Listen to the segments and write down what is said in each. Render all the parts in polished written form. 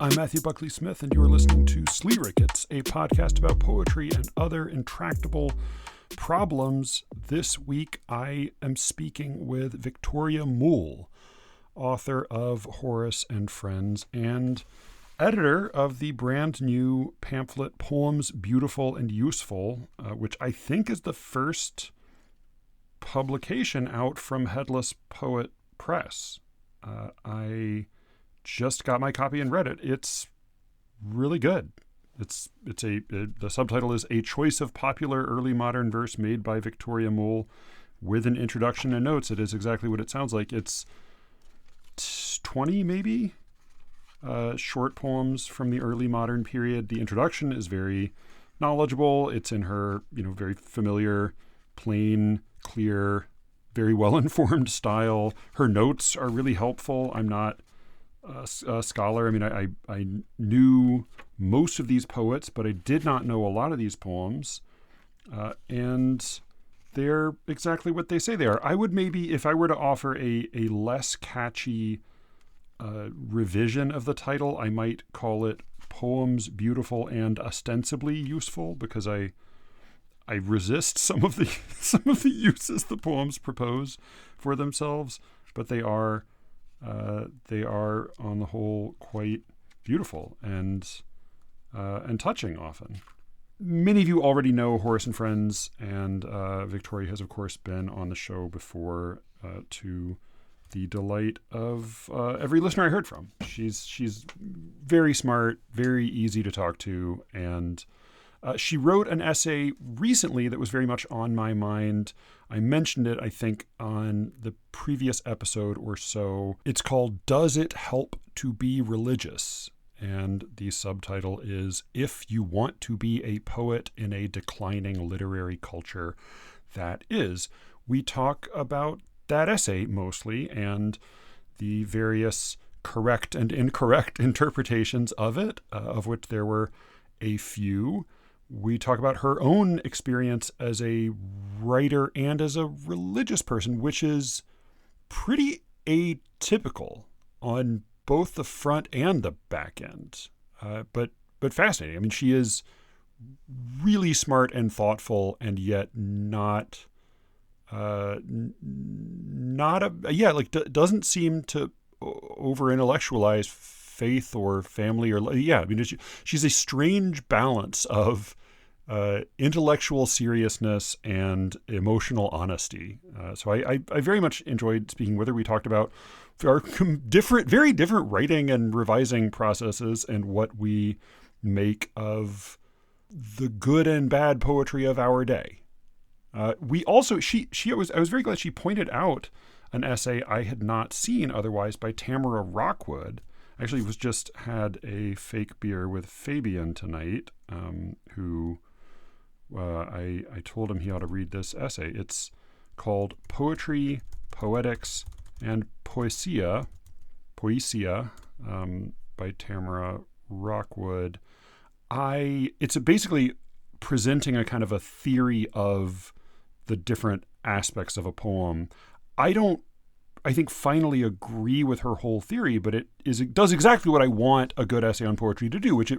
I'm Matthew Buckley Smith, and you're listening to SLEERICKETS, a podcast about poetry and other intractable problems. This week, I am speaking with Victoria Moule, author of Horace and Friends, and editor of the brand new pamphlet Poems Beautiful and Useful, which I think is the first publication out from Headless Poet Press. I just got my copy and read it. It's really good. The subtitle is A Choice of Popular Early Modern Verse Made by Victoria Moule with an Introduction and Notes. It is exactly what it sounds like. It's 20 maybe short poems from the early modern period. The introduction is very knowledgeable. It's in her, very familiar, plain, clear, very well-informed style. Her notes are really helpful. I'm not a scholar. I mean, I knew most of these poets, but I did not know a lot of these poems. And they're exactly what they say they are. I would maybe, if I were to offer a less catchy revision of the title, I might call it Poems Beautiful and Ostensibly Useful, because I resist some of the uses the poems propose for themselves, but they are on the whole quite beautiful and touching often. Many of you already know Horace and Friends, and Victoria has of course been on the show before, to the delight of every listener I heard from. She's very smart, very easy to talk to, and she wrote an essay recently that was very much on my mind. I mentioned it, I think, on the previous episode or so. It's called Does It Help to Be Religious? And the subtitle is If You Want to Be a Poet in a Declining Literary Culture That Is. We talk about that essay mostly and the various correct and incorrect interpretations of it, of which there were a few. We talk about her own experience as a writer and as a religious person, which is pretty atypical on both the front and the back end, but fascinating. I mean, she is really smart and thoughtful, and yet doesn't seem to over intellectualize faith or family or she's a strange balance of intellectual seriousness and emotional honesty. So I very much enjoyed speaking with her. We talked about our very different writing and revising processes and what we make of the good and bad poetry of our day. We also, I was very glad she pointed out an essay I had not seen otherwise by Tamara Rockwood. Actually, had a fake beer with Fabian tonight, who I told him he ought to read this essay. It's called Poetry, Poetics, and Poesia by Tamara Rockwood. It's basically presenting a kind of a theory of the different aspects of a poem. I think finally agree with her whole theory, but it does exactly what I want a good essay on poetry to do, which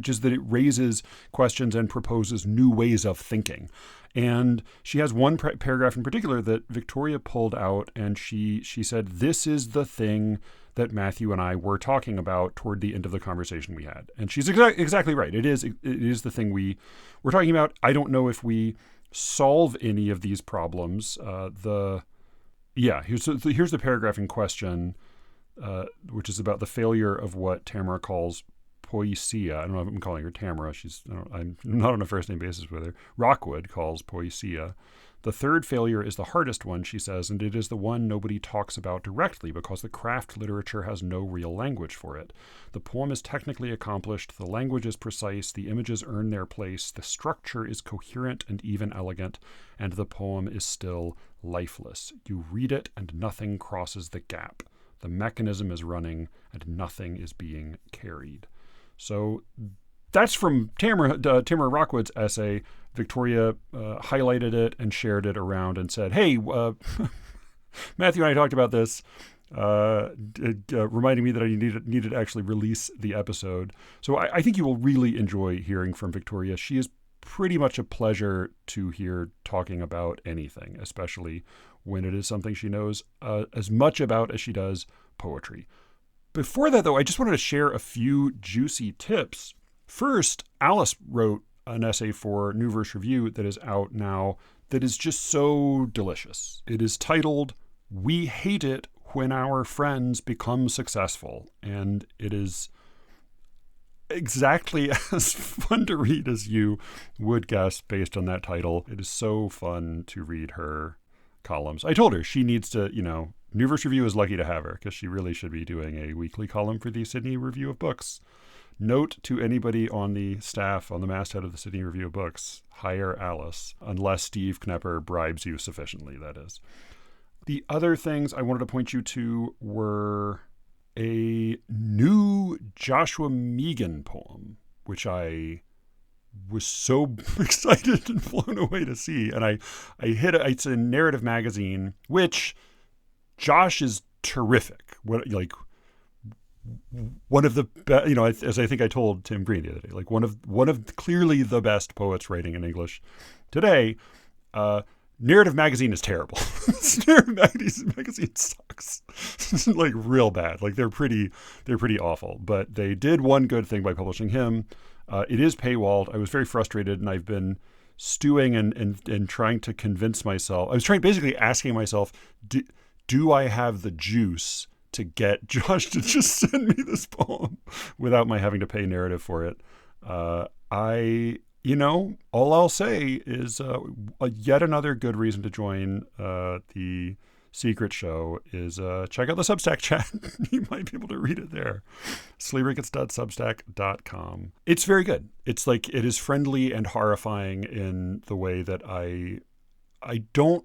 is that it raises questions and proposes new ways of thinking. And she has one paragraph in particular that Victoria pulled out, and she said, this is the thing that Matthew and I were talking about toward the end of the conversation we had. And she's exactly right. It is the thing we were talking about. I don't know if we solve any of these problems. Here's the paragraph in question, which is about the failure of what Tamara calls poesia. I don't know if I'm calling her Tamara. I'm not on a first name basis with her. Rockwood calls poesia. The third failure is the hardest one, she says, and it is the one nobody talks about directly because the craft literature has no real language for it. The poem is technically accomplished, the language is precise, the images earn their place, the structure is coherent and even elegant, and the poem is still lifeless. You read it and nothing crosses the gap. The mechanism is running and nothing is being carried. So that's from Tamara Rockwood's essay. Victoria highlighted it and shared it around and said, hey, Matthew and I talked about this. reminding me that I needed to actually release the episode. So I think you will really enjoy hearing from Victoria. She is pretty much a pleasure to hear talking about anything, especially when it is something she knows as much about as she does poetry. Before that, though, I just wanted to share a few juicy tips. First, Alice wrote an essay for New Verse Review that is out now that is just so delicious. It is titled, "We Hate It When Our Friends Become Successful," and it is exactly as fun to read as you would guess based on that title. It is so fun to read her columns. I told her she needs to, New Verse Review is lucky to have her because she really should be doing a weekly column for the Sydney Review of Books. Note to anybody on the staff, on the masthead of the Sydney Review of Books, hire Alice, unless Steve Knepper bribes you sufficiently, that is. The other things I wanted to point you to were a new Joshua Megan poem, which I was so excited and blown away to see. And I hit it. It's a narrative magazine, which Josh is terrific. One of the best, as I think I told Tim Green the other day, like one of clearly the best poets writing in English today. Narrative magazine is terrible. Narrative magazine sucks. Like real bad. Like they're pretty awful. But they did one good thing by publishing him. It is paywalled. I was very frustrated, and I've been stewing and trying to convince myself. I was basically asking myself, do I have the juice to get Josh to just send me this poem without my having to pay narrative for it? All I'll say is yet another good reason to join the Secret Show is check out the Substack chat. You might be able to read it there. SLEERICKETS.substack.com. It's very good. It's like it is friendly and horrifying in the way that I don't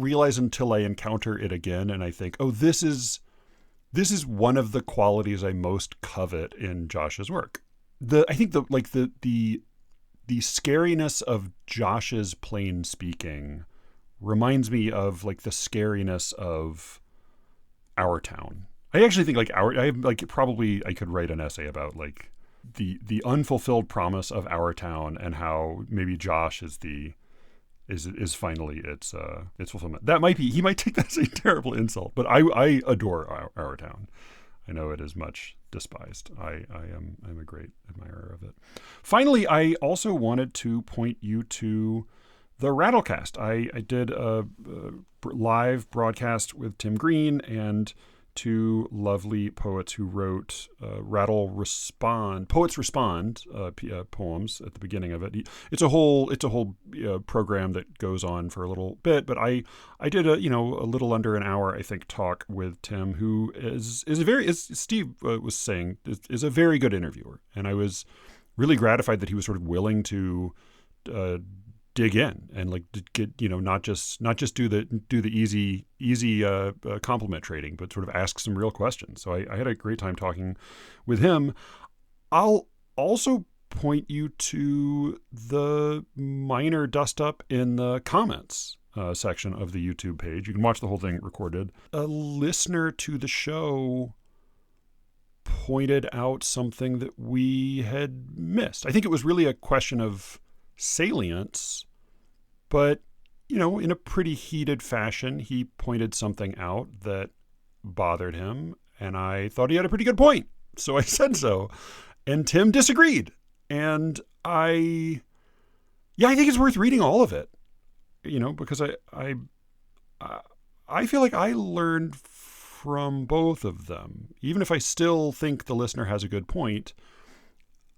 realize until I encounter it again, and I think, oh, this is one of the qualities I most covet in Josh's work. I think the scariness of Josh's plain speaking reminds me of like the scariness of Our Town. I actually think I could write an essay about like the unfulfilled promise of Our Town and how maybe Josh is finally its fulfillment. He might take that as a terrible insult, but I adore Our Town. I know it is much despised. I'm a great admirer of it. Finally, I also wanted to point you to the Rattlecast. I did a live broadcast with Tim Green and two lovely poets who wrote Poets Respond poems at the beginning of it. It's a whole program that goes on for a little bit, but I did a little under an hour, I think, talk with Tim, who is as Steve was saying, is a very good interviewer, and I was really gratified that he was sort of willing to dig in and like get not just do the easy compliment trading, but sort of ask some real questions. So I had a great time talking with him. I'll also point you to the minor dust up in the comments section of the YouTube page. You can watch the whole thing recorded. A listener to the show pointed out something that we had missed. I think it was really a question of salience, but in a pretty heated fashion, he pointed something out that bothered him, and I thought he had a pretty good point, so I said so, and Tim disagreed, and I think it's worth reading all of it, because I feel like I learned from both of them. Even if I still think the listener has a good point,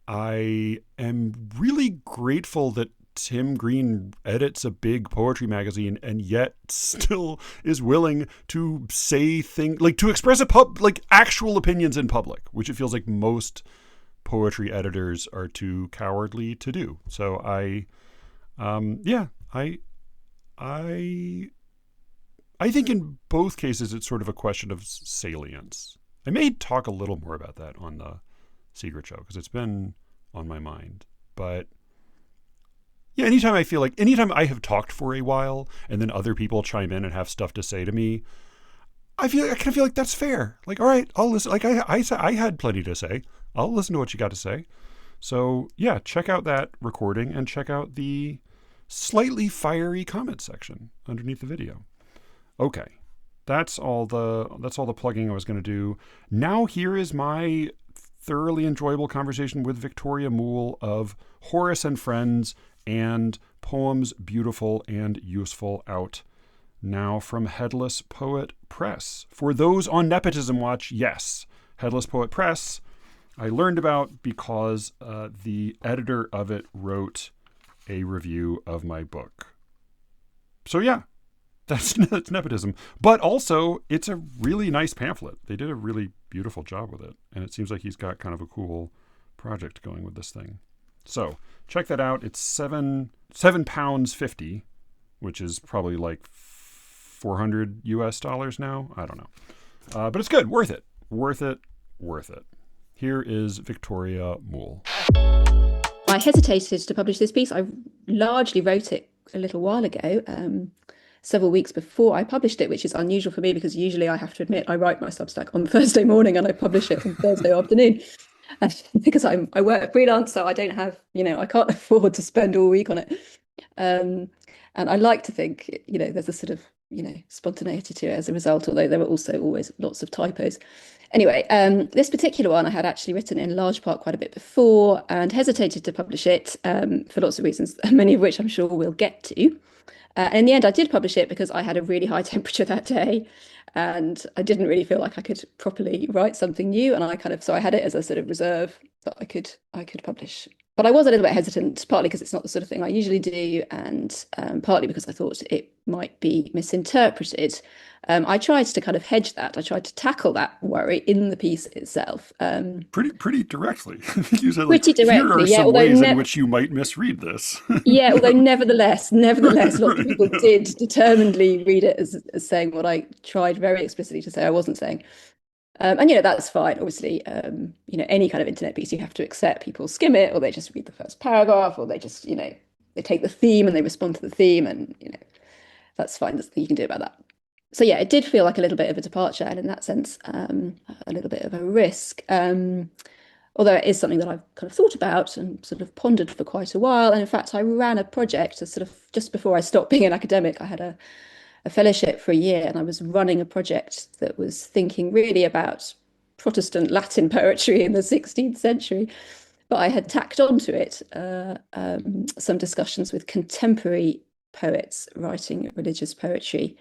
I am really grateful that Tim Green edits a big poetry magazine and yet still is willing to say things, like to express actual opinions in public, which it feels like most poetry editors are too cowardly to do. So I think in both cases it's sort of a question of salience. I may talk a little more about that on the Secret Show because it's been on my mind. But yeah, anytime I have talked for a while and then other people chime in and have stuff to say to me, I kind of feel like that's fair. Like, all right, I'll listen. Like I had plenty to say. I'll listen to what you got to say. So yeah, check out that recording and check out the slightly fiery comment section underneath the video. Okay. That's all the plugging I was going to do. Now here is my thoroughly enjoyable conversation with Victoria Moule of Horace and Friends and Poems Beautiful and Useful, out now from Headless Poet Press. For those on Nepotism Watch, yes, Headless Poet Press I learned about because the editor of it wrote a review of my book. So yeah, that's nepotism. But also, it's a really nice pamphlet. They did a really beautiful job with it. And it seems like he's got kind of a cool project going with this thing. So check that out. It's £7.50, which is probably like 400 US dollars now. I don't know. But it's good. Worth it. Worth it. Worth it. Here is Victoria Moule. I hesitated to publish this piece. I largely wrote it a little while ago, several weeks before I published it, which is unusual for me because usually I have to admit I write my Substack on Thursday morning and I publish it on Thursday afternoon. Because I work freelance, so I don't have, I can't afford to spend all week on it. And I like to think, there's a sort of, spontaneity to it as a result, although there were also always lots of typos. Anyway, this particular one I had actually written in large part quite a bit before and hesitated to publish it for lots of reasons, many of which I'm sure we'll get to. And in the end, I did publish it because I had a really high temperature that day and I didn't really feel like I could properly write something new. And so I had it as a sort of reserve that I could publish. But I was a little bit hesitant, partly because it's not the sort of thing I usually do, and partly because I thought it might be misinterpreted. I tried to kind of hedge that. I tried to tackle that worry in the piece itself. Pretty directly. You said, pretty directly, here are some ways in which you might misread this. Yeah, although nevertheless, lots of people did determinedly read it as saying what I tried very explicitly to say I wasn't saying. And that's fine. Obviously, any kind of internet piece, you have to accept people skim it, or they just read the first paragraph, or they just, they take the theme and they respond to the theme, and that's fine. There's nothing you can do about that. So yeah, it did feel like a little bit of a departure, and in that sense, a little bit of a risk. Although it is something that I've kind of thought about and sort of pondered for quite a while. And in fact, I ran a project sort of just before I stopped being an academic. I had a fellowship for a year, and I was running a project that was thinking really about Protestant Latin poetry in the 16th century. But I had tacked onto it some discussions with contemporary poets writing religious poetry,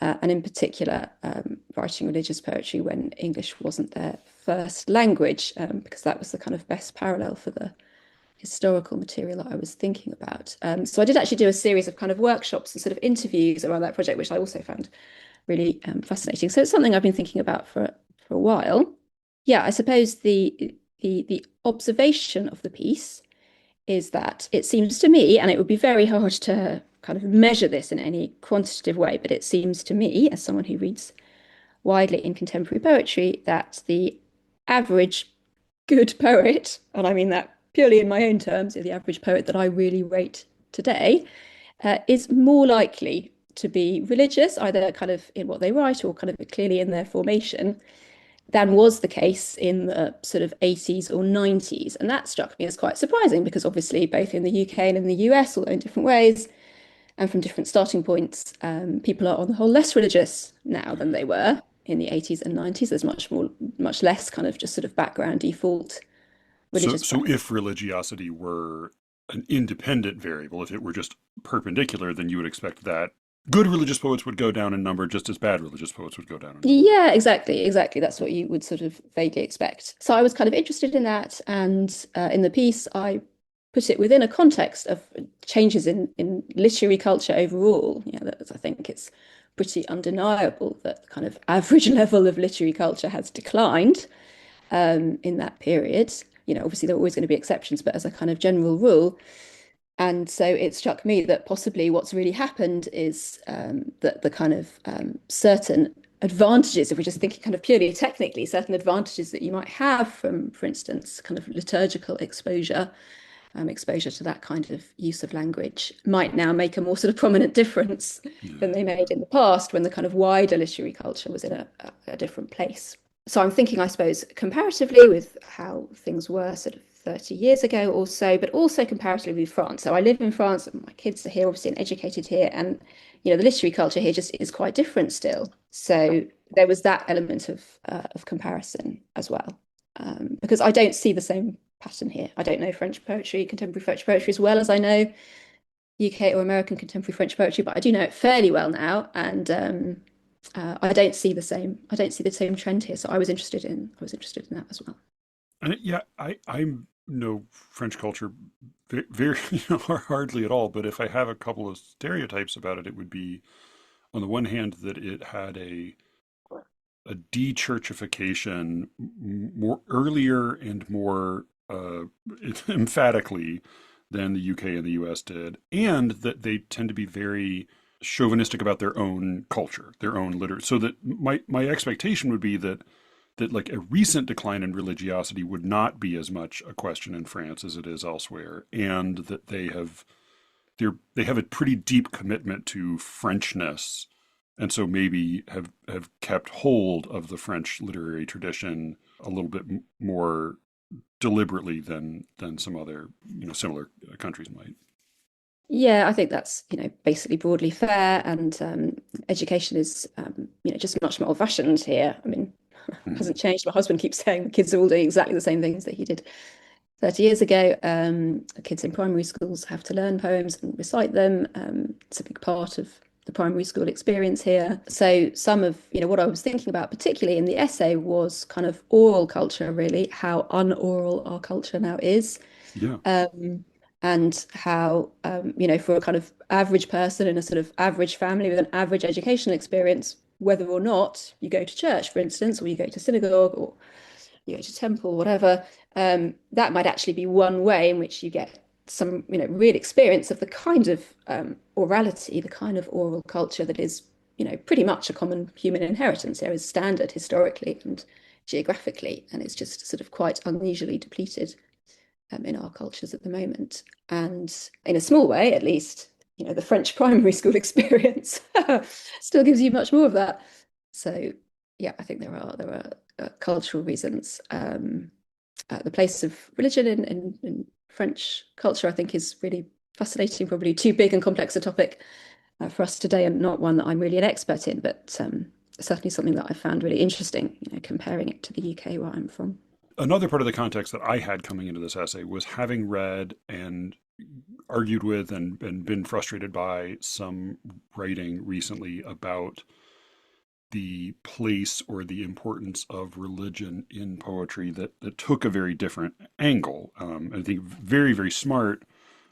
and in particular writing religious poetry when English wasn't their first language, because that was the kind of best parallel for the historical material that I was thinking about. So I did actually do a series of kind of workshops and sort of interviews around that project, which I also found really fascinating. So it's something I've been thinking about for a while. Yeah, I suppose the observation of the piece is that it seems to me, and it would be very hard to kind of measure this in any quantitative way, but it seems to me, as someone who reads widely in contemporary poetry, that the average good poet, and I mean that purely in my own terms, the average poet that I really rate today, is more likely to be religious, either kind of in what they write or kind of clearly in their formation, than was the case in the sort of 80s or 90s. And that struck me as quite surprising because obviously both in the UK and in the US, although in different ways, and from different starting points, people are on the whole less religious now than they were in the 80s and 90s. There's much less kind of just sort of background default religious. So if religiosity were an independent variable, if it were just perpendicular, then you would expect that good religious poets would go down in number just as bad religious poets would go down in number. Yeah, exactly. That's what you would sort of vaguely expect. So I was kind of interested in that, and in the piece I put it within a context of changes in literary culture overall. I think it's pretty undeniable that the kind of average level of literary culture has declined in that period. Obviously there are always going to be exceptions, but as a kind of general rule. And so it struck me that possibly what's really happened is that the kind of certain advantages, if we're just thinking kind of purely technically, certain advantages that you might have from, for instance, kind of liturgical exposure exposure to that kind of use of language might now make a more sort of prominent difference than they made in the past when the kind of wider literary culture was in a different place. So I'm thinking, I suppose, comparatively with how things were sort of 30 years ago or so, but also comparatively with France. So I live in France, and my kids are here, obviously, and educated here. And, the literary culture here just is quite different still. So there was that element of comparison as well. Because I don't see the same pattern here. I don't know French poetry, contemporary French poetry, as well as I know UK or American contemporary French poetry, but I do know it fairly well now. And I don't see the same trend here. So I was interested in that as well. And yeah, I know French culture very, hardly at all. But if I have a couple of stereotypes about it, it would be, on the one hand, that it had a de-churchification more earlier and more emphatically than the UK and the US did, and that they tend to be very chauvinistic about their own culture, their own literature. So that my expectation would be that like a recent decline in religiosity would not be as much a question in France as it is elsewhere, and that they have a pretty deep commitment to Frenchness, and so maybe have kept hold of the French literary tradition a little bit more deliberately than some other similar countries might. Yeah, I think that's basically broadly fair, and education is just much more old-fashioned here. I mean, it hasn't changed. My husband keeps saying the kids are all doing exactly the same things that he did 30 years ago. Kids in primary schools have to learn poems and recite them. It's a big part of the primary school experience here. So some of what I was thinking about, particularly in the essay, was kind of oral culture, really, how unoral our culture now is. Yeah. And how, for a kind of average person in a sort of average family with an average educational experience, whether or not you go to church, for instance, or you go to synagogue, or you go to temple, whatever, that might actually be one way in which you get some, real experience of the kind of orality, the kind of oral culture that is, pretty much a common human inheritance. There is standard historically and geographically, and it's just sort of quite unusually depleted in our cultures at the moment. And in a small way, at least, the French primary school experience still gives you much more of that. So yeah, I think there are cultural reasons. The place of religion in French culture, I think, is really fascinating, probably too big and complex a topic for us today, and not one that I'm really an expert in, but certainly something that I found really interesting, comparing it to the UK, where I'm from. Another part of the context that I had coming into this essay was having read and argued with and been frustrated by some writing recently about the place or the importance of religion in poetry that took a very different angle. I think very, very smart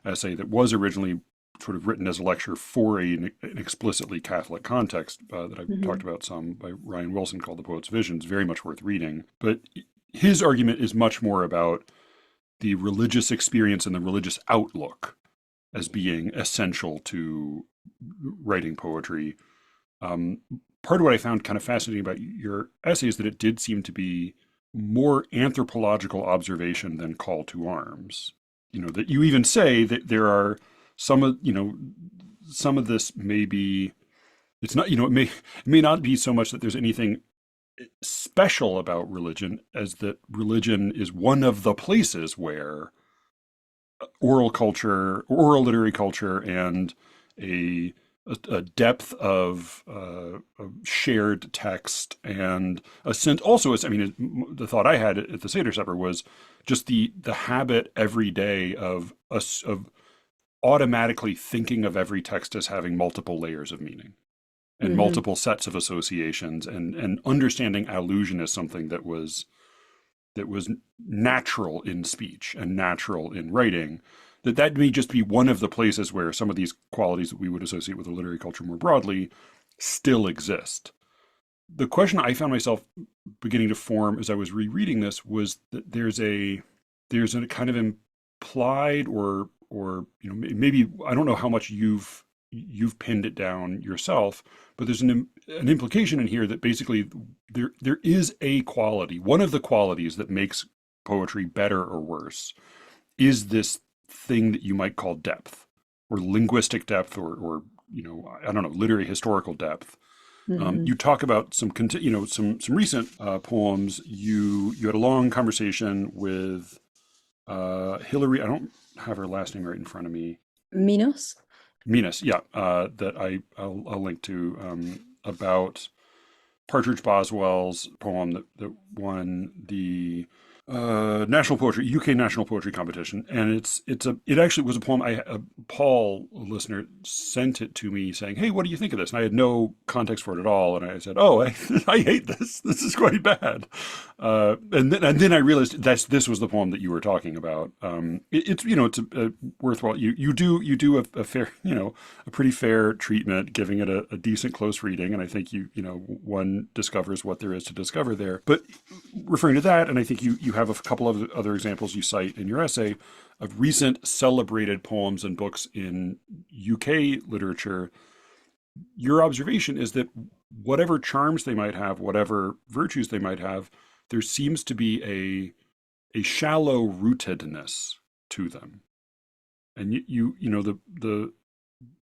essay that was originally sort of written as a lecture for an explicitly Catholic context that I've talked about some, by Ryan Wilson, called The Poet's Visions, very much worth reading. But his argument is much more about the religious experience and the religious outlook as being essential to writing poetry. Part of what I found kind of fascinating about your essay is that it did seem to be more anthropological observation than call to arms. That you even say that there are some of this may be, it's not, it may not be so much that there's anything special about religion as that religion is one of the places where oral literary culture, and a depth of shared text, and a sense also, as I mean, the thought I had at the Seder Supper was just the habit every day of automatically thinking of every text as having multiple layers of meaning and multiple sets of associations, and understanding allusion as something that was natural in speech and natural in writing, that may just be one of the places where some of these qualities that we would associate with the literary culture more broadly still exist. The question I found myself beginning to form as I was rereading this was that there's a kind of implied or maybe, I don't know how much you've pinned it down yourself, but there's an implication in here that basically there is a quality. One of the qualities that makes poetry better or worse is this thing that you might call depth or linguistic depth or I don't know, literary historical depth. You talk about some recent poems. You had a long conversation with Hillary. I don't have her last name right in front of me. Minos. Minas, yeah, that I'll link to about Partridge Boswell's poem that won the UK National Poetry Competition, and it actually was a poem. Paul, a listener, sent it to me saying, "Hey, what do you think of this?" And I had no context for it at all, and I said, "Oh, I hate this. This is quite bad." And then I realized this was the poem that you were talking about. It's a worthwhile. You do a fair a pretty fair treatment, giving it a decent close reading, and I think one discovers what there is to discover there. But referring to that, and I think you have a couple of other examples you cite in your essay of recent celebrated poems and books in UK literature. Your observation is that whatever charms they might have, whatever virtues they might have, there seems to be a shallow rootedness to them. And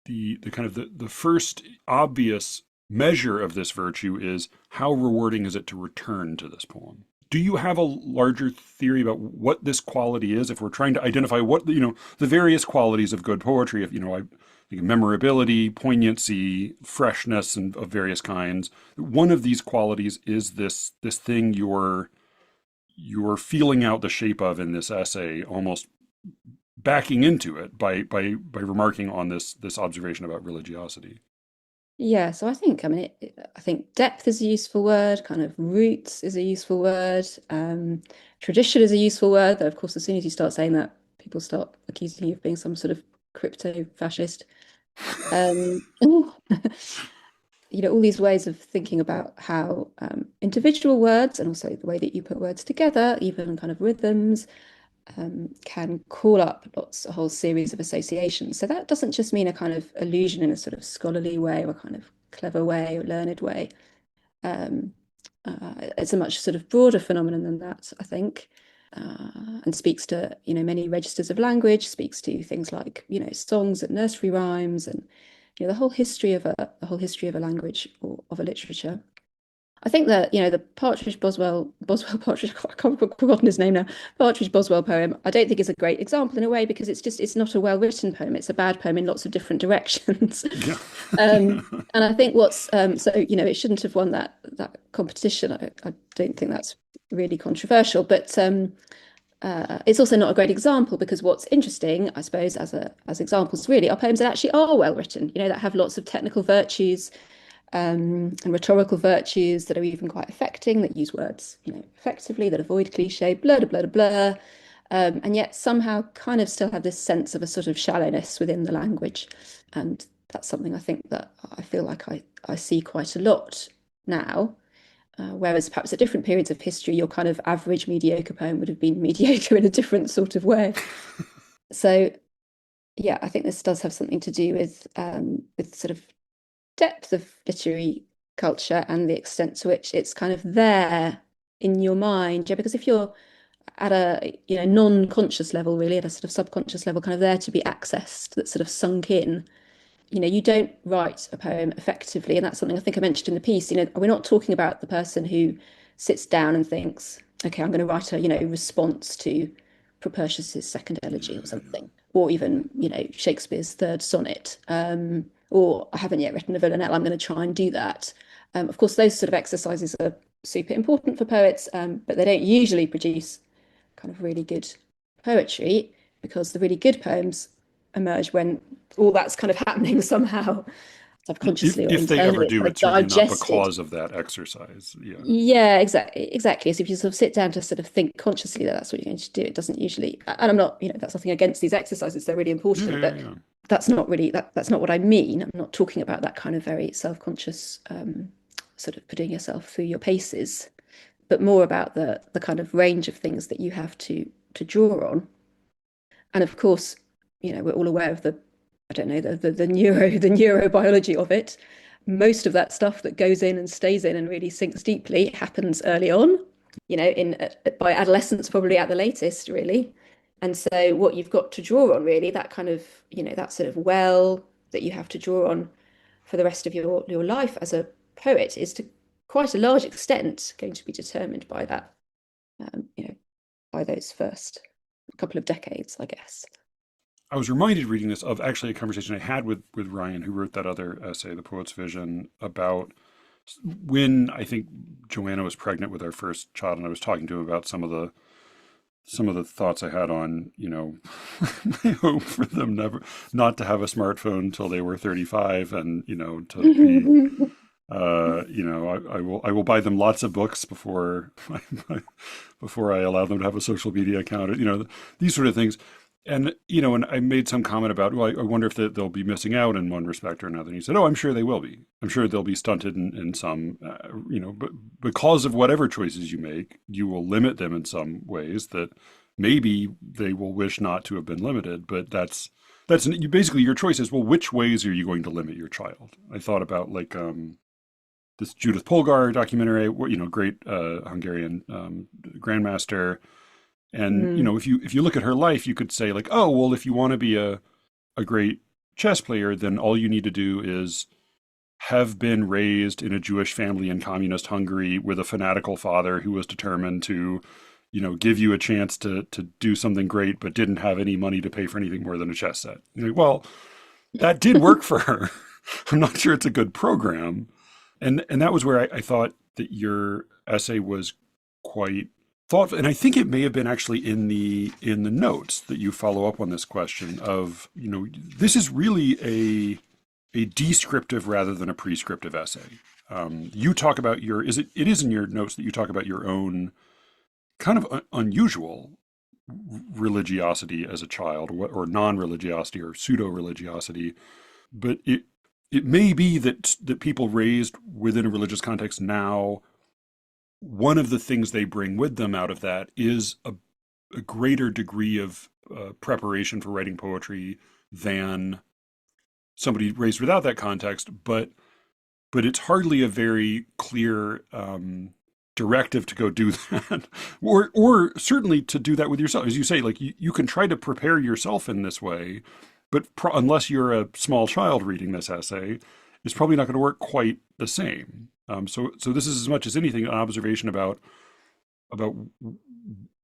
the kind of the first obvious measure of this virtue is how rewarding is it to return to this poem. Do you have a larger theory about what this quality is? If we're trying to identify what the various qualities of good poetry, I think memorability, poignancy, freshness, and of various kinds. One of these qualities is this thing you're feeling out the shape of in this essay, almost backing into it by remarking on this observation about religiosity. Yeah, so I think depth is a useful word, kind of roots is a useful word, tradition is a useful word, though of course as soon as you start saying that, people start accusing you of being some sort of crypto fascist. All these ways of thinking about how individual words and also the way that you put words together, even kind of rhythms, can call up a whole series of associations. So that doesn't just mean a kind of allusion in a sort of scholarly way or a kind of clever way or learned way. It's a much sort of broader phenomenon than that, I think, and speaks to many registers of language, speaks to things like songs and nursery rhymes and the whole history of a language or of a literature. I think that the Partridge Partridge, I've forgotten his name now. Partridge Boswell poem, I don't think is a great example in a way because it's not a well-written poem. It's a bad poem in lots of different directions. Yeah. And I think it shouldn't have won that competition. I don't think that's really controversial, but it's also not a great example because what's interesting, I suppose, as examples really are poems that actually are well written, that have lots of technical virtues. And rhetorical virtues that are even quite affecting, that use words, effectively, that avoid cliche, blah, blah, blah, blah, and yet somehow kind of still have this sense of a sort of shallowness within the language. And that's something I think that I feel like I see quite a lot now. Whereas perhaps at different periods of history, your kind of average mediocre poem would have been mediocre in a different sort of way. So, yeah, I think this does have something to do with sort of depth of literary culture and the extent to which it's kind of there in your mind. Yeah, because if you're at a non-conscious level, really, at a sort of subconscious level, kind of there to be accessed, that's sort of sunk in, you don't write a poem effectively. And that's something I think I mentioned in the piece. We're not talking about the person who sits down and thinks, okay, I'm going to write a response to Propertius's second elegy or something, or even Shakespeare's third sonnet. Or I haven't yet written a villanelle, I'm going to try and do that. Of course, those sort of exercises are super important for poets, but they don't usually produce kind of really good poetry because the really good poems emerge when all that's kind of happening somehow subconsciously or If they ever internally, do, kind of it's certainly not digested. because of that exercise. Yeah. Yeah, exactly. So if you sort of sit down to sort of think consciously that that's what you're going to do, it doesn't usually, and I'm not, that's nothing against these exercises, they're really important, but that's not really, that's not what I mean. I'm not talking about that kind of very self-conscious sort of putting yourself through your paces, but more about the kind of range of things that you have to draw on. And of course, we're all aware of I don't know, the neurobiology of it. Most of that stuff that goes in and stays in and really sinks deeply happens early on, by adolescence, probably at the latest, really. And so what you've got to draw on really, that kind of, that sort of well that you have to draw on for the rest of your life as a poet is to quite a large extent going to be determined by that, by those first couple of decades, I guess. I was reminded reading this of actually a conversation I had with Ryan, who wrote that other essay, The Poet's Vision, about when I think Joanna was pregnant with our first child, and I was talking to him about some of the thoughts I had on, my hope for them not to have a smartphone until they were 35, and to be, I will buy them lots of books before before I allow them to have a social media account, these sort of things. And I made some comment about, well, I wonder if they'll be missing out in one respect or another. And he said, oh, I'm sure they will be. I'm sure they'll be stunted in some, but because of whatever choices you make, you will limit them in some ways that maybe they will wish not to have been limited. But basically your choice is, well, which ways are you going to limit your child? I thought about like this Judith Polgar documentary, great Hungarian grandmaster. And if you look at her life, you could say like, oh, well, if you want to be a great chess player, then all you need to do is have been raised in a Jewish family in communist Hungary with a fanatical father who was determined to, give you a chance to do something great, but didn't have any money to pay for anything more than a chess set. Well, that did work for her. I'm not sure it's a good program. And that was where I thought that your essay was quite thoughtful, and I think it may have been actually in the notes that you follow up on this question of, this is really a descriptive rather than a prescriptive essay. You talk about it is in your notes that you talk about your own kind of unusual religiosity as a child, or non-religiosity or pseudo-religiosity, but it may be that people raised within a religious context now, one of the things they bring with them out of that is a greater degree of preparation for writing poetry than somebody raised without that context. But it's hardly a very clear directive to go do that, or certainly to do that with yourself. As you say, like you can try to prepare yourself in this way, but unless you're a small child reading this essay, it's probably not going to work quite the same. So this is as much as anything an observation about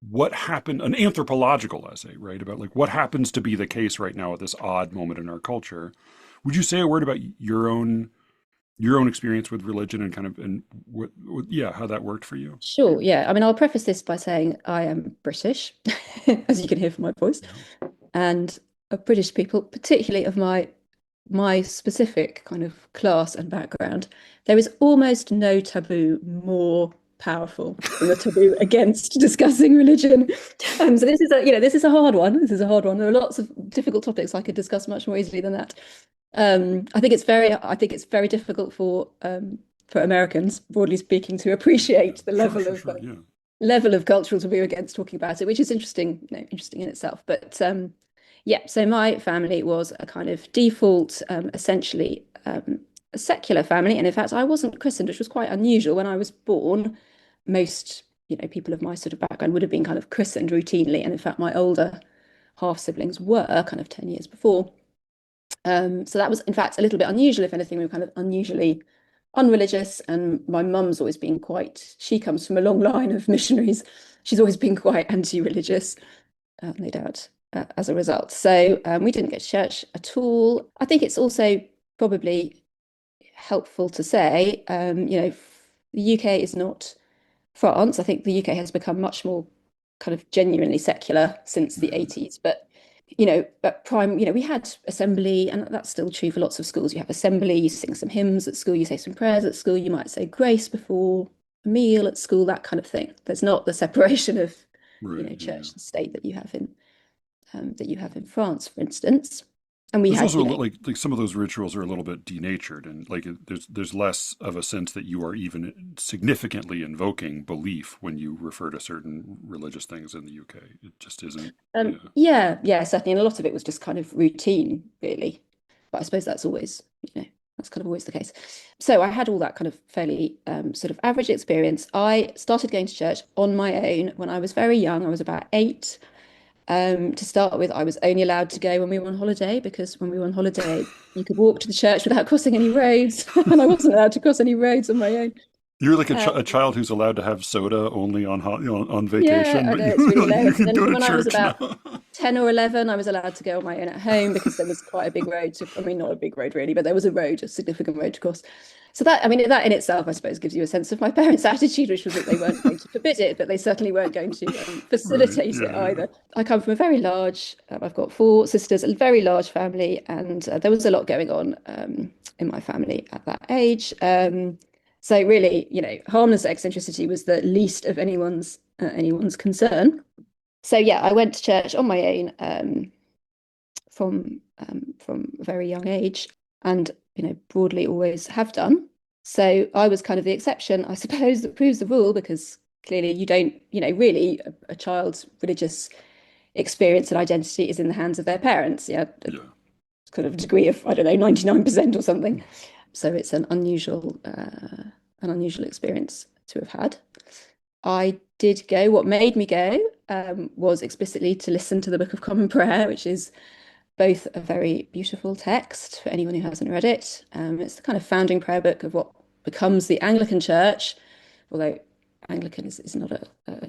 what happened, an anthropological essay, right? About like what happens to be the case right now at this odd moment in our culture. Would you say a word about your own experience with religion and kind of how that worked for you? Sure, yeah. I mean, I'll preface this by saying I am British, as you can hear from my voice, and of British people, particularly of my specific kind of class and background, there is almost no taboo more powerful than the taboo against discussing religion. So this is a hard one. This is a hard one. There are lots of difficult topics I could discuss much more easily than that. I think it's very difficult for Americans, broadly speaking, to appreciate the level of cultural taboo against talking about it, which is interesting in itself. But so my family was a kind of default, essentially a secular family. And in fact, I wasn't christened, which was quite unusual. When I was born, most, people of my sort of background would have been kind of christened routinely. And in fact, my older half siblings were kind of 10 years before. So that was, in fact, a little bit unusual. If anything, we were kind of unusually unreligious. And my mum's always been she comes from a long line of missionaries. She's always been quite anti-religious, no doubt. As a result. So we didn't go to church at all. I think it's also probably helpful to say, the UK is not France. I think the UK has become much more kind of genuinely secular since the 80s. But, we had assembly, and that's still true for lots of schools. You have assembly, you sing some hymns at school, you say some prayers at school, you might say grace before a meal at school, that kind of thing. There's not the separation of, church and state that you have in France, for instance. And there's also like some of those rituals are a little bit denatured, and like there's less of a sense that you are even significantly invoking belief when you refer to certain religious things in the UK. It just isn't. Yeah, certainly. And a lot of it was just kind of routine, really. But I suppose that's always, that's kind of always the case. So I had all that kind of fairly sort of average experience. I started going to church on my own when I was very young. I was about 8. To start with, I was only allowed to go when we were on holiday because when we were on holiday, you could walk to the church without crossing any roads, and I wasn't allowed to cross any roads on my own. You're like Um, a child who's allowed to have soda only on yeah, vacation, I but know it's really you lame. And can then go to when I was church about now. 10 or 11, I was allowed to go on my own at home because there was quite a big road to, I mean, not a big road really, but there was a road, a significant road to cross. So that, I mean, that in itself, I suppose, gives you a sense of my parents' attitude, which was that they weren't going to forbid it, but they certainly weren't going to Right. facilitate it Yeah. Yeah. either. I come from a very large, I've got four sisters, a very large family, and there was a lot going on in my family at that age. So really, harmless eccentricity was the least of anyone's concern. So yeah, I went to church on my own from a very young age, and broadly always have done. So I was kind of the exception, I suppose, that proves the rule because clearly you don't, really a child's religious experience and identity is in the hands of their parents. Yeah, a Yeah. kind of degree of I don't know 99% or something. So it's an unusual experience to have had. I did go. What made me go was explicitly to listen to the Book of Common Prayer, which is both a very beautiful text for anyone who hasn't read it. It's the kind of founding prayer book of what becomes the Anglican Church, although Anglican is not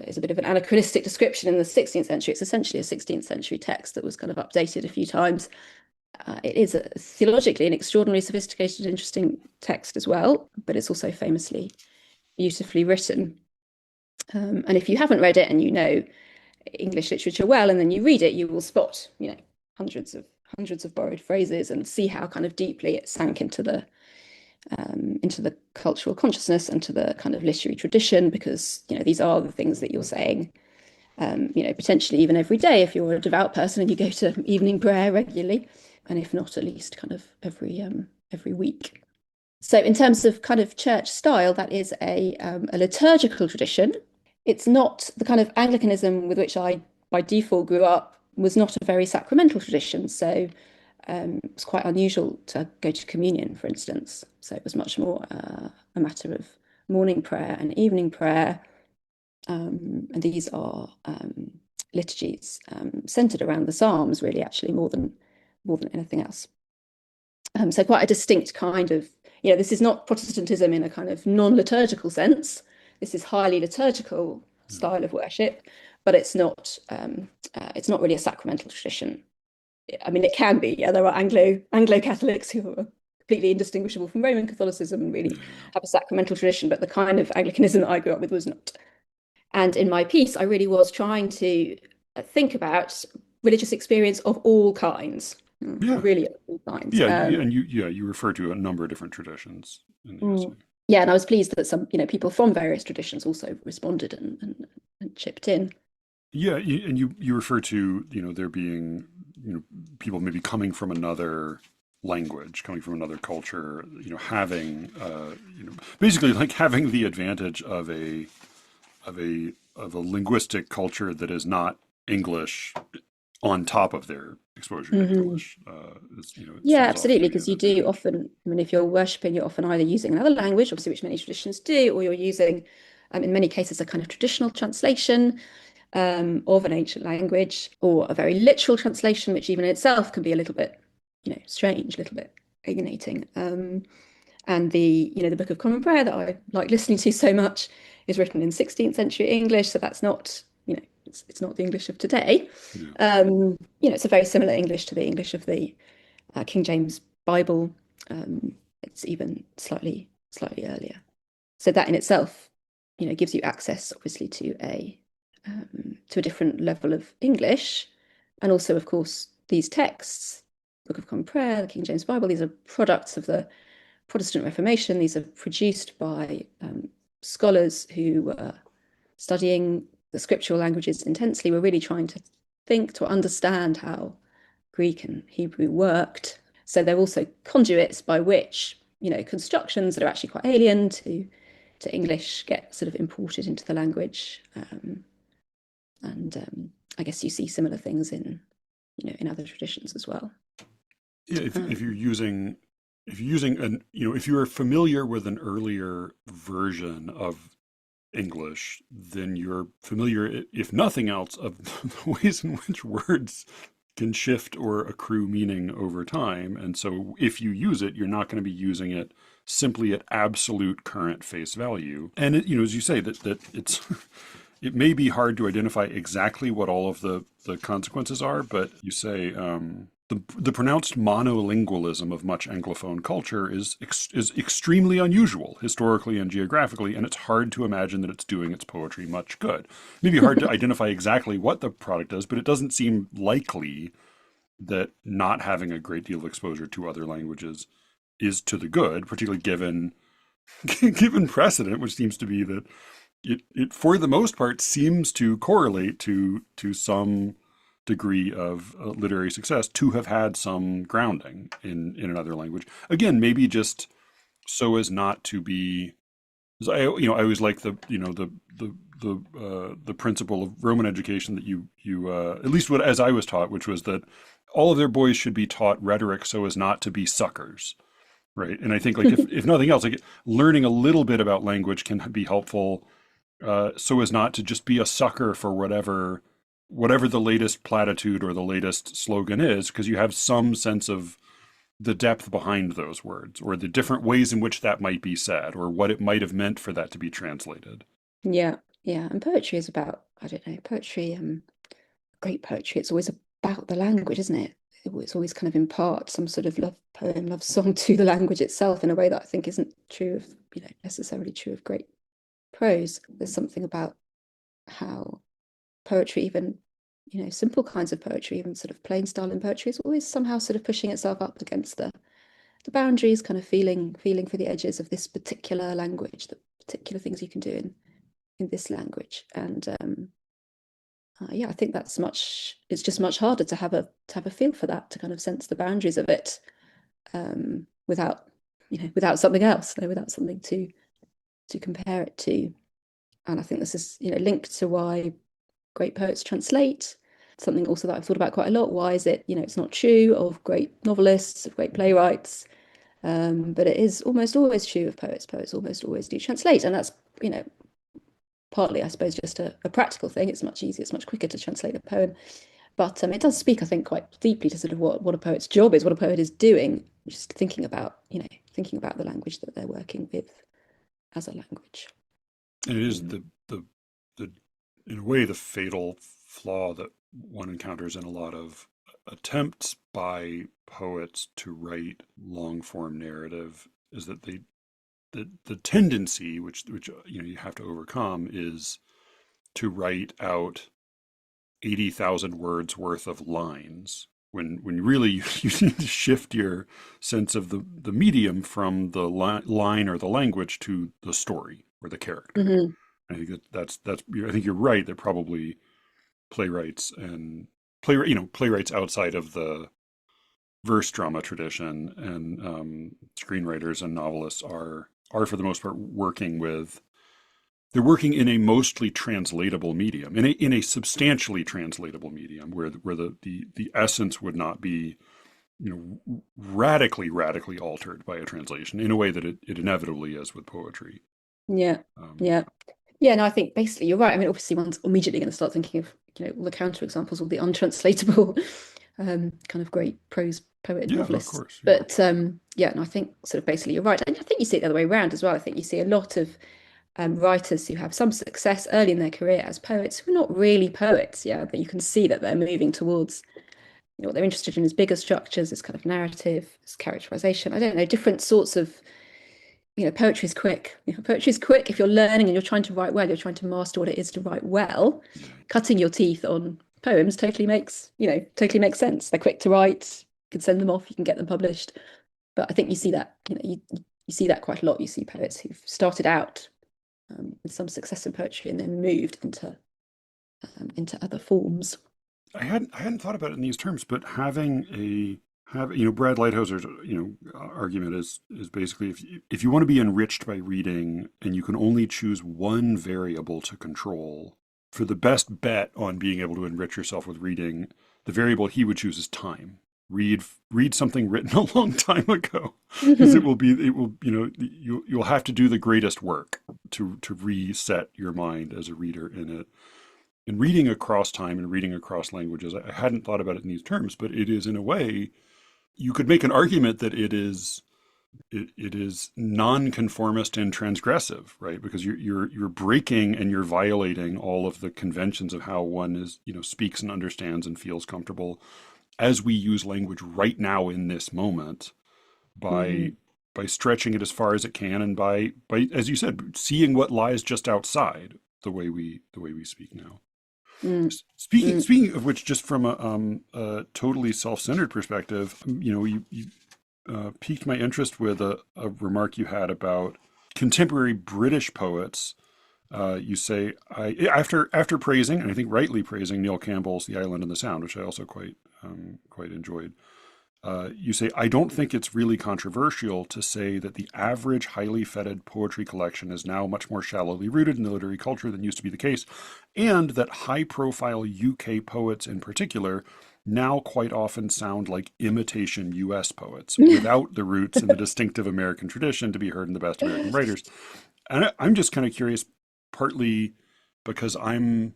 is a bit of an anachronistic description in the 16th century. It's essentially a 16th century text that was kind of updated a few times. It is theologically an extraordinarily sophisticated, interesting text as well, but it's also famously beautifully written. And if you haven't read it and you know English literature well, and then you read it, you will spot, hundreds of borrowed phrases and see how kind of deeply it sank into the cultural consciousness and to the kind of literary tradition, because these are the things that you're saying, potentially even every day if you're a devout person and you go to evening prayer regularly, and if not, at least kind of every week. So in terms of kind of church style, that is a liturgical tradition. It's not the kind of Anglicanism with which I, by default, grew up, was not a very sacramental tradition. So it was quite unusual to go to communion, for instance. So it was much more a matter of morning prayer and evening prayer. And these are liturgies centered around the Psalms, really, actually, more than anything else. So quite a distinct kind of, this is not Protestantism in a kind of non-liturgical sense. This is highly liturgical style of worship, but it's not really a sacramental tradition. I mean, it can be. Yeah, there are Anglo Catholics who are completely indistinguishable from Roman Catholicism and really have a sacramental tradition, but the kind of Anglicanism that I grew up with was not. And in my piece, I really was trying to think about religious experience of all kinds, Yeah. really of all kinds. Yeah. You refer to a number of different traditions in the essay. Yeah, and I was pleased that some, people from various traditions also responded and chipped in. Yeah, and you refer to, there being, people maybe coming from another language, coming from another culture, having, basically like having the advantage of a linguistic culture that is not English on top of their exposure to Mhm. English. It Yeah, seems often absolutely, to be because an you do advantage. often, I mean, if you're worshipping, you're often either using another language, obviously, which many traditions do, or you're using, in many cases, a kind of traditional translation of an ancient language, or a very literal translation, which even in itself can be a little bit, strange, a little bit alienating. And the Book of Common Prayer that I like listening to so much is written in 16th century English, so that's not, it's not the English of today. Yeah. It's a very similar English to the English of the King James Bible. It's even slightly earlier. So that in itself, gives you access, obviously, to a different level of English, and also, of course, these texts, Book of Common Prayer, the King James Bible. These are products of the Protestant Reformation. These are produced by scholars who were studying the scriptural languages intensely. Were really trying to think, to understand how Greek and Hebrew worked. So they're also conduits by which, constructions that are actually quite alien to English get sort of imported into the language. And I guess you see similar things in other traditions as well. Yeah, if you're Um, using if you're using an if you are familiar with an earlier version of English, then you're familiar, if nothing else, of the ways in which words can shift or accrue meaning over time. And so if you use it, you're not going to be using it simply at absolute current face value. And it, as you say, that it's it may be hard to identify exactly what all of the consequences are, but you say the pronounced monolingualism of much Anglophone culture is extremely unusual historically and geographically, and it's hard to imagine that it's doing its poetry much good. Maybe hard to identify exactly what the product does, but it doesn't seem likely that not having a great deal of exposure to other languages is to the good, particularly given given precedent, which seems to be that it for the most part seems to correlate to some degree of literary success to have had some grounding in another language. Again, maybe just so as not to be, I always like the principle of Roman education that you at least what as I was taught, which was that all of their boys should be taught rhetoric so as not to be suckers, right? And I think like if nothing else, like learning a little bit about language can be helpful, so as not to just be a sucker for whatever the latest platitude or the latest slogan is, because you have some sense of the depth behind those words or the different ways in which that might be said or what it might have meant for that to be translated. Yeah, yeah. And poetry is about, I don't know, poetry, great poetry, it's always about the language, isn't it? It's always kind of impart some sort of love poem, love song to the language itself in a way that I think isn't true of, necessarily true of great prose. There's something about how poetry, even, simple kinds of poetry, even sort of plain style in poetry, is always somehow sort of pushing itself up against the boundaries, kind of feeling for the edges of this particular language, the particular things you can do in this language. And yeah, I think it's just much harder to have a feel for that, to kind of sense the boundaries of it, without something else, without something to compare it to. And I think this is, linked to why great poets translate. Something also that I've thought about quite a lot. Why is it, it's not true of great novelists, of great playwrights, but it is almost always true of poets. Poets almost always do translate, and that's, partly, I suppose, just a practical thing. It's much easier, it's much quicker to translate a poem. But it does speak, I think, quite deeply to sort of what a poet's job is, what a poet is doing, just thinking about the language that they're working with as a language. And it is the in a way the fatal flaw that one encounters in a lot of attempts by poets to write long form narrative is that the tendency which you have to overcome is to write out 80,000 words worth of lines when really you need to shift your sense of the medium from the line or the language to the story or the character. Mm-hmm. I think that's I think you're right that probably playwrights outside of the verse drama tradition and screenwriters and novelists are for the most part they're working in a mostly translatable medium, in a substantially translatable medium where the essence would not be radically altered by a translation in a way that it inevitably is with poetry. Yeah. Yeah, no, I think basically you're right. I mean, obviously one's immediately going to start thinking of, all the counterexamples of the untranslatable kind of great prose poet and novelists. Of course, yeah. But yeah, no, I think sort of basically you're right. And I think you see it the other way around as well. I think you see a lot of writers who have some success early in their career as poets who are not really poets, but you can see that they're moving towards, what they're interested in is bigger structures, this kind of narrative, this characterization. I don't know, different sorts of, poetry is quick. Poetry is quick. If you're learning and you're trying to write well, you're trying to master what it is to write well. Cutting your teeth on poems totally makes sense. They're quick to write. You can send them off. You can get them published. But I think you see that, you see that quite a lot. You see poets who've started out with some success in poetry and then moved into other forms. I hadn't thought about it in these terms, but having Brad Lighthouser's argument is basically if you want to be enriched by reading and you can only choose one variable to control, for the best bet on being able to enrich yourself with reading, the variable he would choose is time, read something written a long time ago, because you'll have to do the greatest work to reset your mind as a reader in it. In reading across time and reading across languages, I hadn't thought about it in these terms, but it is, in a way, you could make an argument that it is nonconformist and transgressive, right? Because you're breaking and you're violating all of the conventions of how one speaks and understands and feels comfortable as we use language right now in this moment, by stretching it as far as it can, and by as you said, seeing what lies just outside the way we speak now. Speaking of which, just from a totally self-centered perspective, you piqued my interest with a remark you had about contemporary British poets. You say, after praising, and I think rightly praising, Neil Campbell's The Island and the Sound, which I also quite enjoyed. You say, I don't think it's really controversial to say that the average highly feted poetry collection is now much more shallowly rooted in the literary culture than used to be the case, and that high-profile UK poets in particular now quite often sound like imitation US poets without the roots in the distinctive American tradition to be heard in the best American writers. And I'm just kind of curious, partly because I'm,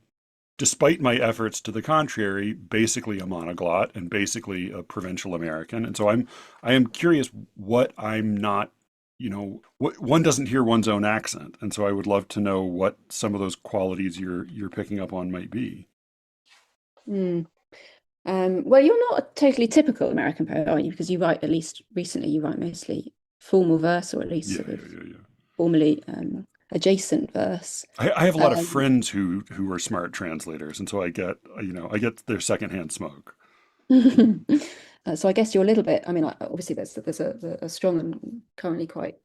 despite my efforts to the contrary, basically a monoglot and basically a provincial American. And so I am curious what I'm not, what one doesn't hear one's own accent. And so I would love to know what some of those qualities you're picking up on might be. Well, you're not a totally typical American poet, are you? Because you write, at least recently, you write mostly formal verse, or at least formally adjacent verse. I have a lot of friends who are smart translators, and so I get their secondhand smoke. So I guess you're a little bit. I mean, obviously there's a strong and currently quite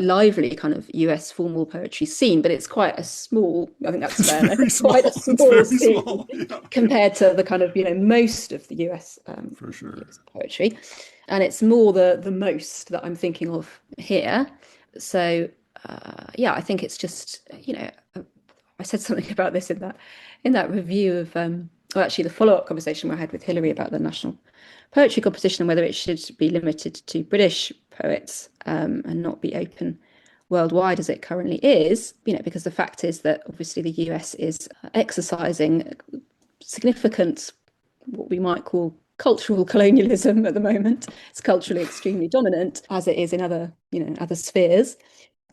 lively kind of US formal poetry scene, but it's quite a small. I think that's fair. It's quite a small scene compared to the kind of most of the US for sure US poetry, and it's more the most that I'm thinking of here. So. I think it's just, I said something about this in that review of, actually the follow-up conversation I had with Hilary about the National Poetry Competition and whether it should be limited to British poets and not be open worldwide as it currently is, because the fact is that obviously the US is exercising significant, what we might call cultural colonialism at the moment. It's culturally extremely dominant, as it is in other spheres.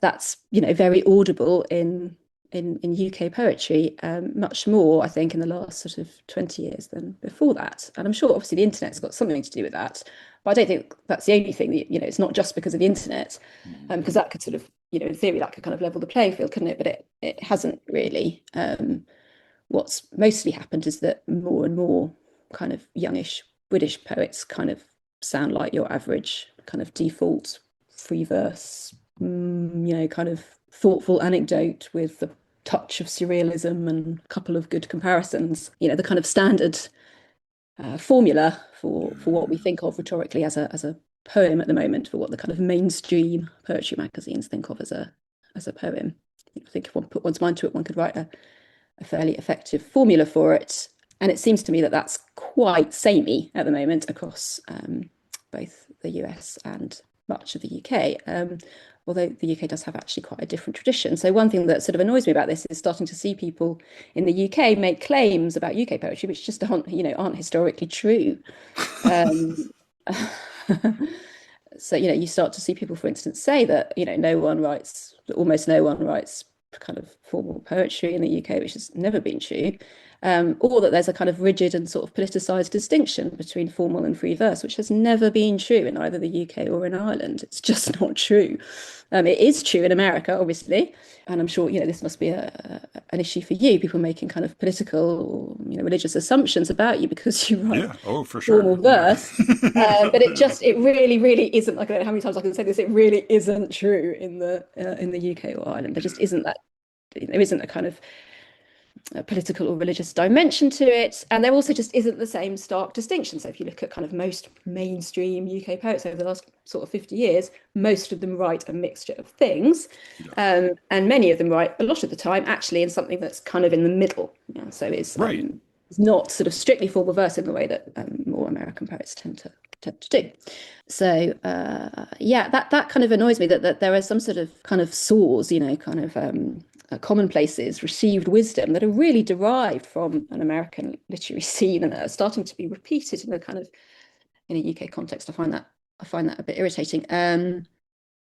That's very audible in UK poetry, much more I think in the last sort of 20 years than before that. And I'm sure obviously the internet's got something to do with that, but I don't think that's the only thing. It's not just because of the internet, because that could sort of in theory that could kind of level the playing field, couldn't it? But it hasn't really. What's mostly happened is that more and more kind of youngish British poets kind of sound like your average kind of default free verse, kind of thoughtful anecdote with the touch of surrealism and a couple of good comparisons, the kind of standard formula for what we think of rhetorically as a poem at the moment, for what the kind of mainstream poetry magazines think of as a poem. I think if one put one's mind to it, one could write a fairly effective formula for it. And it seems to me that that's quite samey at the moment across both the US and much of the UK, although the UK does have actually quite a different tradition. So one thing that sort of annoys me about this is starting to see people in the UK make claims about UK poetry which just aren't historically true. So you start to see people, for instance, say that almost no one writes kind of formal poetry in the UK, which has never been true. Or that there's a kind of rigid and sort of politicized distinction between formal and free verse, which has never been true in either the UK or in Ireland. It's just not true. It is true in America, obviously, and I'm sure this must be an issue for you. People making kind of political or religious assumptions about you because you write for sure. formal verse. But it really, really isn't. I don't know how many times I can say this. It really isn't true in the UK or Ireland. There just isn't that. There isn't a kind of political or religious dimension to it, and there also just isn't the same stark distinction. So if you look at kind of most mainstream UK poets over the last sort of 50 years, most of them write a mixture of things, and many of them write a lot of the time actually in something that's kind of in the middle. So it's right. It's not sort of strictly formal verse in the way that more American poets tend to do. So that kind of annoys me that there are some sort of kind of saws, kind of commonplaces, received wisdom that are really derived from an American literary scene and are starting to be repeated in a kind of in a UK context. I find that a bit irritating. And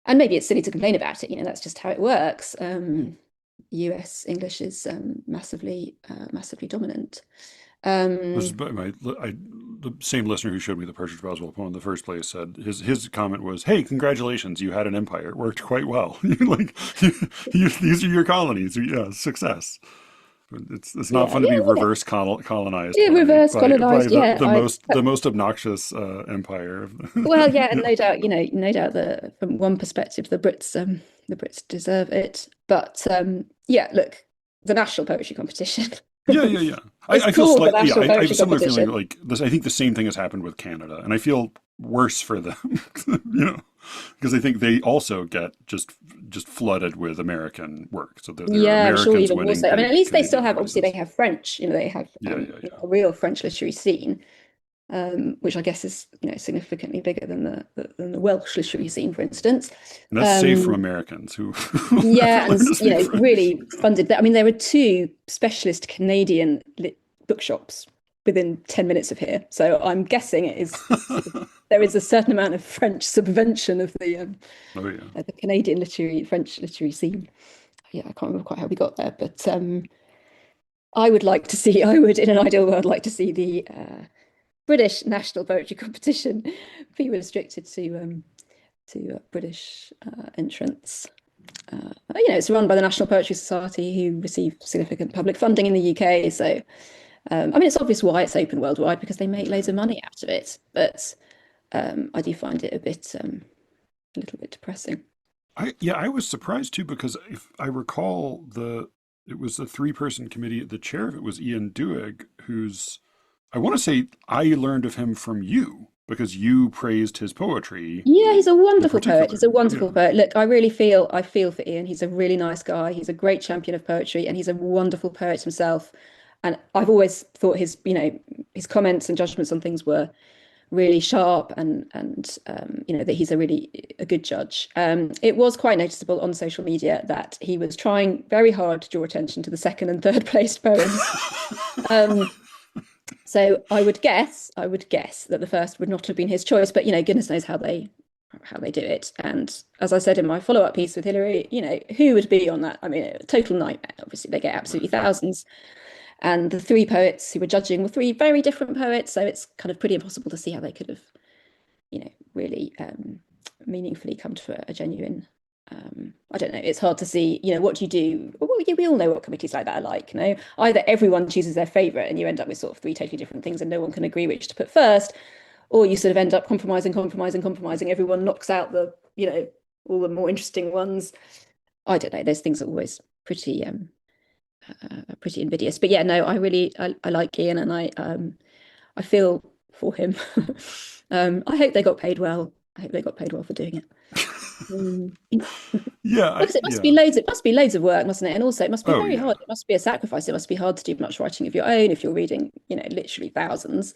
maybe it's silly to complain about it. That's just how it works. US English is massively dominant. The same listener who showed me the Partridge Boswell poem in the first place said his comment was, "Hey, congratulations, you had an empire. It worked quite well. These are your colonies. Yeah, success." It's not fun to be reverse colonized. Yeah, reverse colonized. The most obnoxious empire. Well, yeah, and no doubt that from one perspective, the Brits deserve it. But look, the national poetry competition. Yeah. I feel slightly. Yeah, I have a similar feeling like this. I think the same thing has happened with Canada, and I feel worse for them. Because I think they also get just flooded with American work. So they're I'm sure even more so. I mean, at least Canadian they still have. prizes. Obviously, they have French. They have a real French literary scene, which I guess is significantly bigger than the Welsh literary scene, for instance. And that's safe from Americans who and really funded that. I mean, there were 2 specialist Canadian bookshops within 10 minutes of here, so I'm guessing it is there is a certain amount of French subvention of the Canadian French literary scene. I can't remember quite how we got there, but I would in an ideal world like to see the British National Poetry Competition be restricted to British entrants. It's run by the National Poetry Society, who receive significant public funding in the UK. So, it's obvious why it's open worldwide, because they make loads of money out of it. But I do find it a little bit depressing. I was surprised too, because if I recall, it was a 3-person committee. The chair of it was Ian Duig, who's, I want to say I learned of him from you, because you praised his poetry. Yeah, he's a wonderful poet. He's a wonderful poet. Look, I feel for Ian. He's a really nice guy. He's a great champion of poetry, and he's a wonderful poet himself. And I've always thought his comments and judgments on things were really sharp, and that he's a good judge. It was quite noticeable on social media that he was trying very hard to draw attention to the 2nd and 3rd placed poems. So I would guess that the first would not have been his choice, but goodness knows how they do it. And as I said in my follow-up piece with Hilary, who would be on that? I mean, a total nightmare. Obviously, they get absolutely thousands. And the 3 poets who were judging were 3 very different poets, so it's kind of pretty impossible to see how they could have, really meaningfully come to a genuine. I don't know. It's hard to see. What do you do? Well, we all know what committees like that are like. Either everyone chooses their favourite, and you end up with sort of 3 totally different things, and no one can agree which to put first, or you sort of end up compromising. Everyone knocks out the, all the more interesting ones. I don't know. Those things are always pretty invidious. But I like Ian, and I feel for him. I hope they got paid well. For doing it. Because it must be loads. It must be loads of work, mustn't it? And also, it must be very hard. It must be a sacrifice. It must be hard to do much writing of your own if you're reading, literally thousands.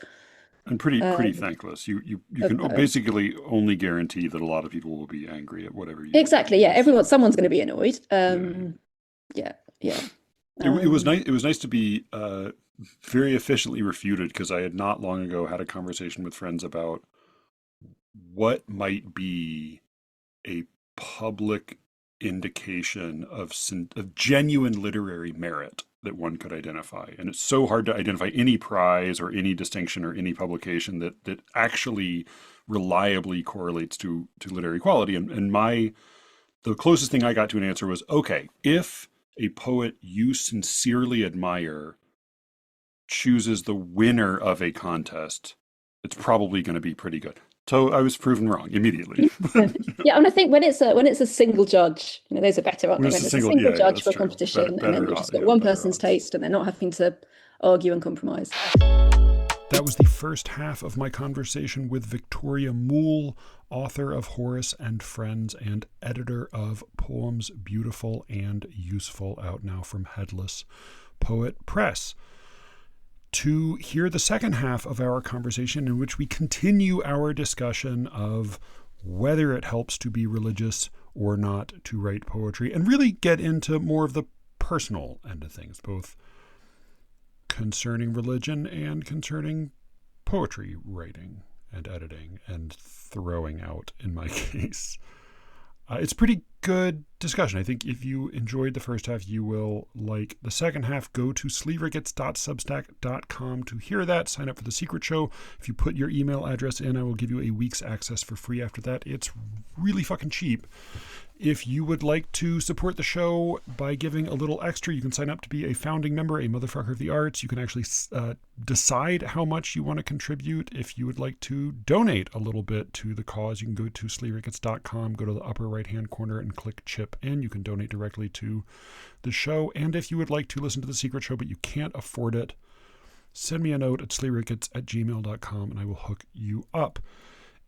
And pretty thankless. You can basically only guarantee that a lot of people will be angry at whatever you do. Exactly. Yeah. Someone's going to be annoyed. Yeah. It was nice. It was nice to be very efficiently refuted, because I had not long ago had a conversation with friends about what might be a public indication of genuine literary merit that one could identify. And it's so hard to identify any prize or any distinction or any publication that actually reliably correlates to literary quality. And the closest thing I got to an answer was, okay, if a poet you sincerely admire chooses the winner of a contest, it's probably going to be pretty good. So I was proven wrong immediately. Yeah, and I think when it's a single judge, those are better, aren't they? When it's a single judge for a competition, and then you just get one person's taste, and they're not having to argue and compromise. That was the first half of my conversation with Victoria Moule, author of Horace and Friends and editor of Poems Beautiful and Useful, out now from Headless Poet Press. to hear the second half of our conversation, in which we continue our discussion of whether it helps to be religious or not to write poetry, and really get into more of the personal end of things, both concerning religion and concerning poetry writing and editing and throwing out, in my case. It's pretty good discussion. I think if you enjoyed the first half, you will like the second half. Go to SLEERICKETS.substack.com to hear that. Sign up for the secret show. If you put your email address in, I will give you a week's access for free after that. It's really fucking cheap. If you would like to support the show by giving a little extra, you can sign up to be a founding member, a motherfucker of the arts. You can actually decide how much you want to contribute. If you would like to donate a little bit to the cause, you can go to SLEERICKETS.com, go to the upper right-hand corner and click chip in. You can donate directly to the show. And if you would like to listen to the secret show, but you can't afford it, send me a note at SLEERICKETS@gmail.com and I will hook you up.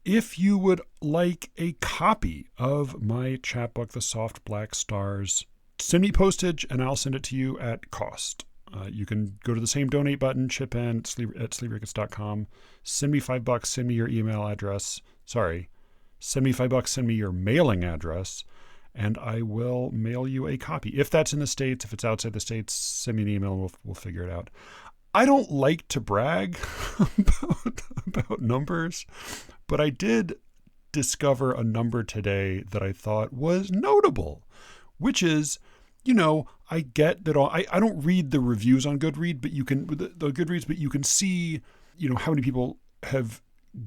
If you would like a copy of my chapbook, The Soft Black Stars, send me postage and I'll send it to you at cost. You can go to the same donate button, chip in at SLEERICKETS.com. Send me $5, send me your email address. Sorry, send me $5, send me your mailing address, and I will mail you a copy. If that's in the States, if it's outside the States, send me an email and we'll figure it out. I don't like to brag about numbers, but I did discover a number today that I thought was notable, which is, I get that I don't read the reviews on Goodreads, but you can Goodreads, but you can see, how many people have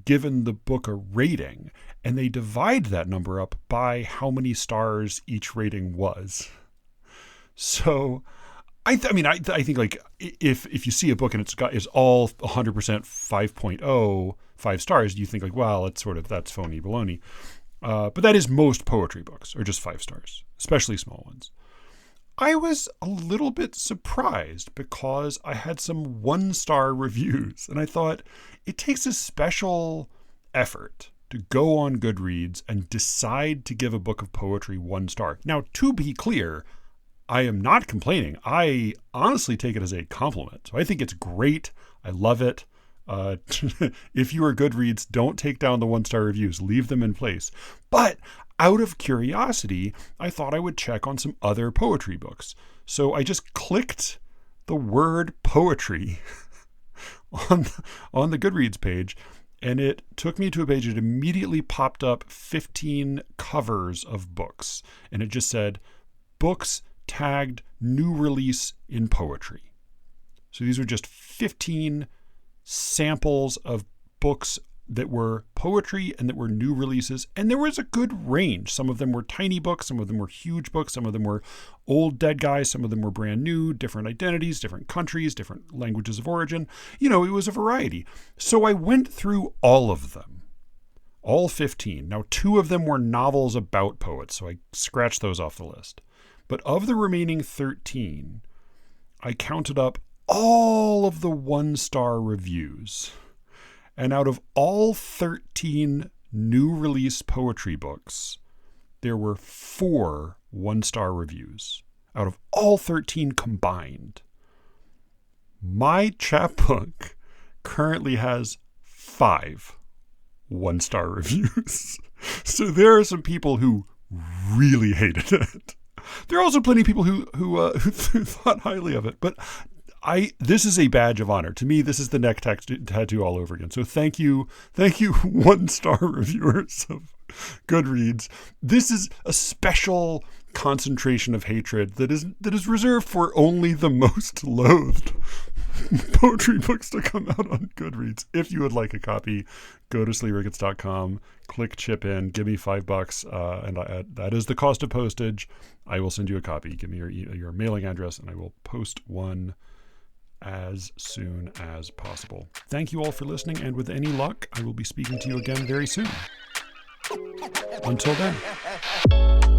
given the book a rating, and they divide that number up by how many stars each rating was. So I think like if you see a book and it's all 100% 5.0 5 stars, you think like, well, that's phony baloney. But that is most poetry books are just 5 stars, especially small ones. I was a little bit surprised because I had some 1-star reviews, and I thought it takes a special effort to go on Goodreads and decide to give a book of poetry 1 star. Now, to be clear, I am not complaining. I honestly take it as a compliment. So I think it's great. I love it. If you are Goodreads, don't take down the 1-star reviews. Leave them in place. But out of curiosity, I thought I would check on some other poetry books. So I just clicked the word poetry on the Goodreads page, and it took me to a page that immediately popped up 15 covers of books. And it just said, books tagged new release in poetry. So these are just 15 samples of books that were poetry and that were new releases. And there was a good range. Some of them were tiny books. Some of them were huge books. Some of them were old dead guys. Some of them were brand new, different identities, different countries, different languages of origin. It was a variety. So I went through all of them, all 15. Now, 2 of them were novels about poets, so I scratched those off the list. But of the remaining 13, I counted up all of the 1-star reviews. And out of all 13 new release poetry books, there were 4 1-star reviews out of all 13 combined. My chapbook currently has 5 1-star reviews. So there are some people who really hated it. There are also plenty of people who thought highly of it, but this is a badge of honor. To me, this is the neck tattoo all over again. So thank you 1-star reviewers of Goodreads. This is a special concentration of hatred that is reserved for only the most loathed poetry books to come out on Goodreads. If you would like a copy, go to SLEERICKETS.com, click chip in, give me $5, and that is the cost of postage. I will send you a copy. Give me your mailing address, and I will post one as soon as possible. Thank you all for listening, and with any luck, I will be speaking to you again very soon. Until then.